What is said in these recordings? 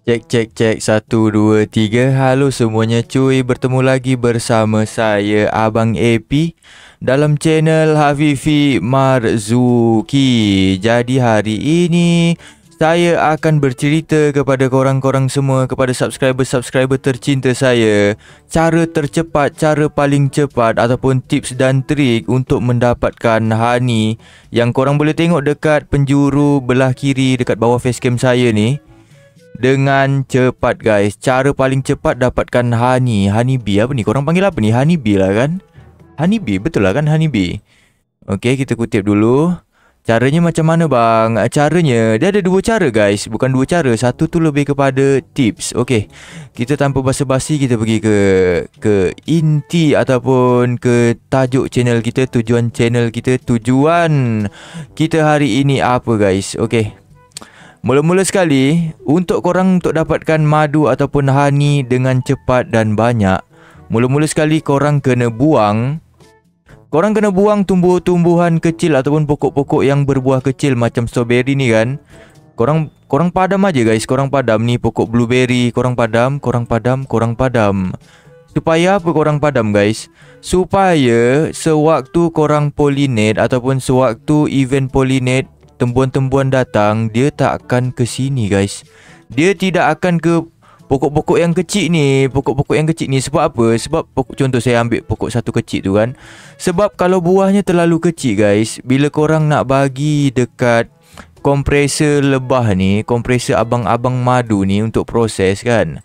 Cek cek cek 1 2 3. Halo semuanya cuy, bertemu lagi bersama saya Abang AP dalam channel Hafifi Marzuki. Jadi hari ini saya akan bercerita kepada korang-korang semua, kepada subscriber-subscriber tercinta saya, cara tercepat, cara paling cepat ataupun tips dan trik untuk mendapatkan honey yang korang boleh tengok dekat penjuru belah kiri dekat bawah facecam saya ni. Dengan cepat guys, cara paling cepat dapatkan honey bee. Apa ni? Korang panggil apa ni? Honey bee lah kan? Honey bee, betul lah kan honey bee? Okay, kita kutip dulu. Caranya macam mana bang? Caranya, dia ada dua cara guys. Bukan dua cara, satu tu lebih kepada tips. Okay, kita tanpa basa-basi kita pergi ke inti ataupun ke tajuk channel kita. Tujuan channel kita, tujuan kita hari ini apa guys? Okay, mula-mula sekali, untuk korang untuk dapatkan madu ataupun honey dengan cepat dan banyak, mula-mula sekali korang kena buang tumbuh-tumbuhan kecil ataupun pokok-pokok yang berbuah kecil macam strawberry ni kan. Korang padam aja guys, korang padam ni pokok blueberry, korang padam. Supaya apa korang padam guys? Supaya sewaktu korang pollinate ataupun sewaktu event pollinate, tembuan-tembuan datang, dia tak akan ke sini guys. Dia tidak akan ke pokok-pokok yang kecil ni. Sebab apa? Sebab contoh saya ambil pokok satu kecil tu kan. Sebab kalau buahnya terlalu kecil guys, bila korang nak bagi dekat kompresor lebah ni, kompresor abang-abang madu ni untuk proses kan,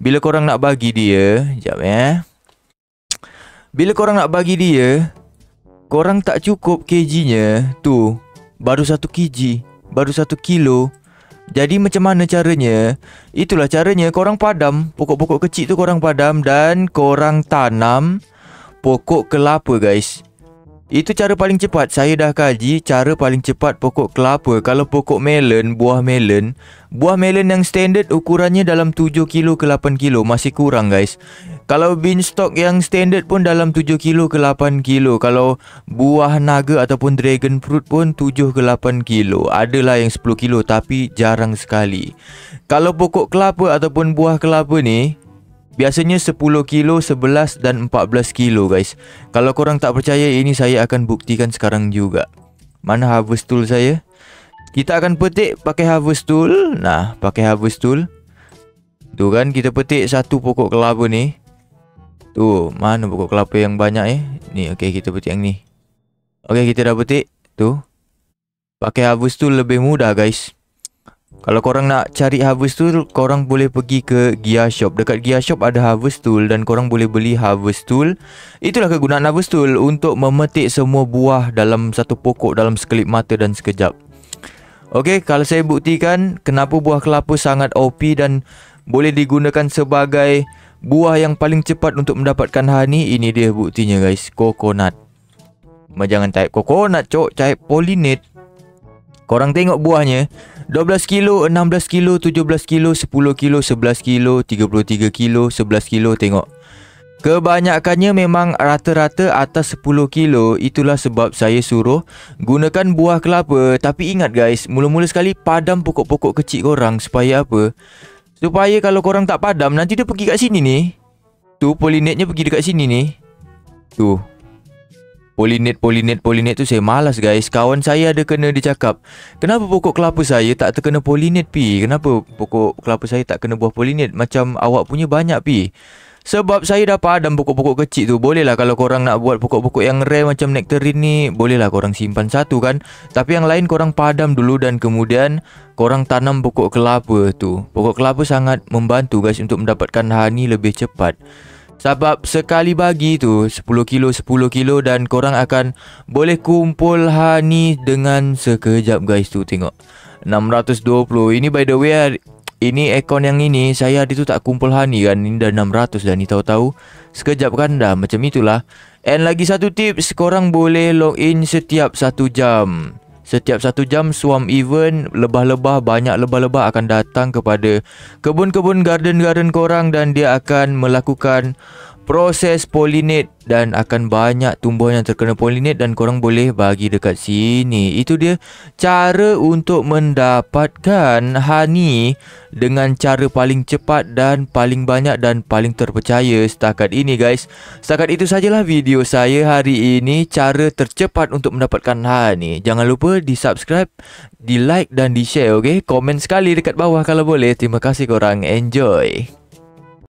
bila korang nak bagi dia, bila korang nak bagi dia, korang tak cukup kg-nya tu, baru 1 kg, baru 1 kilo. Jadi macam mana caranya? Itulah caranya, korang padam pokok-pokok kecil tu, korang padam dan korang tanam pokok kelapa guys. Itu cara paling cepat. Saya dah kaji cara paling cepat pokok kelapa. Kalau pokok melon, buah melon yang standard ukurannya dalam 7 kilo ke 8 kilo, masih kurang guys. Kalau beanstalk yang standard pun dalam 7 kilo ke 8 kilo. Kalau buah naga ataupun dragon fruit pun 7 ke 8 kilo. Adalah yang 10 kilo tapi jarang sekali. Kalau pokok kelapa ataupun buah kelapa ni, biasanya 10 kilo, 11 dan 14 kilo guys. Kalau korang tak percaya, ini saya akan buktikan sekarang juga. Mana harvest tool saya? Kita akan petik pakai harvest tool. Nah, pakai harvest tool. Tu kan, kita petik satu pokok kelapa ni. Tu, mana pokok kelapa yang banyak ni, okey, kita petik yang ni. Okey, kita dah petik. Tu, pakai harvest tool lebih mudah guys. Kalau korang nak cari harvest tool, korang boleh pergi ke Gear Shop. Dekat Gear Shop ada harvest tool dan korang boleh beli harvest tool. Itulah kegunaan harvest tool, untuk memetik semua buah dalam satu pokok dalam sekelip mata dan sekejap. Okey, kalau saya buktikan kenapa buah kelapa sangat OP dan boleh digunakan sebagai buah yang paling cepat untuk mendapatkan honey. Ini dia buktinya guys, coconut. Jangan type coconut cok, type pollinate. Korang tengok buahnya, 12 kilo, 16 kilo, 17 kilo, 10 kilo, 11 kilo, 33 kilo, 11 kilo. Tengok, kebanyakannya memang rata-rata atas 10 kilo. Itulah sebab saya suruh gunakan buah kelapa. Tapi ingat guys, mula-mula sekali padam pokok-pokok kecil korang. Supaya apa? Supaya kalau korang tak padam, nanti dia pergi kat sini ni. Tu, pollinate-nya pergi dekat sini ni. Tu, pollinate tu saya malas guys. Kawan saya ada kena, dia cakap, kenapa pokok kelapa saya tak terkena pollinate pi? Kenapa pokok kelapa saya tak kena buah pollinate? Macam awak punya banyak pi. Sebab saya dah padam pokok-pokok kecil tu. Bolehlah kalau korang nak buat pokok-pokok yang rare macam nectarine ni, bolehlah korang simpan satu kan. Tapi yang lain korang padam dulu dan kemudian korang tanam pokok kelapa tu. Pokok kelapa sangat membantu guys untuk mendapatkan honey lebih cepat. Sebab sekali bagi tu 10 kilo, 10 kilo dan korang akan boleh kumpul honey dengan sekejap guys. Tu tengok, 620. Ini by the way, ini akun yang ini saya hari tu tak kumpul honey kan. Ini dah 600 dah ni, tahu-tahu sekejap kan dah. Macam itulah. And lagi satu tips, korang boleh login setiap 1 jam. Setiap 1 jam swarm event, lebah-lebah, banyak lebah-lebah akan datang kepada kebun-kebun garden-garden korang dan dia akan melakukan proses pollinate dan akan banyak tumbuhan yang terkena pollinate dan korang boleh bagi dekat sini. Itu dia cara untuk mendapatkan honey dengan cara paling cepat dan paling banyak dan paling terpercaya setakat ini guys. Setakat itu sajalah video saya hari ini, cara tercepat untuk mendapatkan honey. Jangan lupa di subscribe, di like dan di share, okay? Komen sekali dekat bawah kalau boleh. Terima kasih korang, enjoy.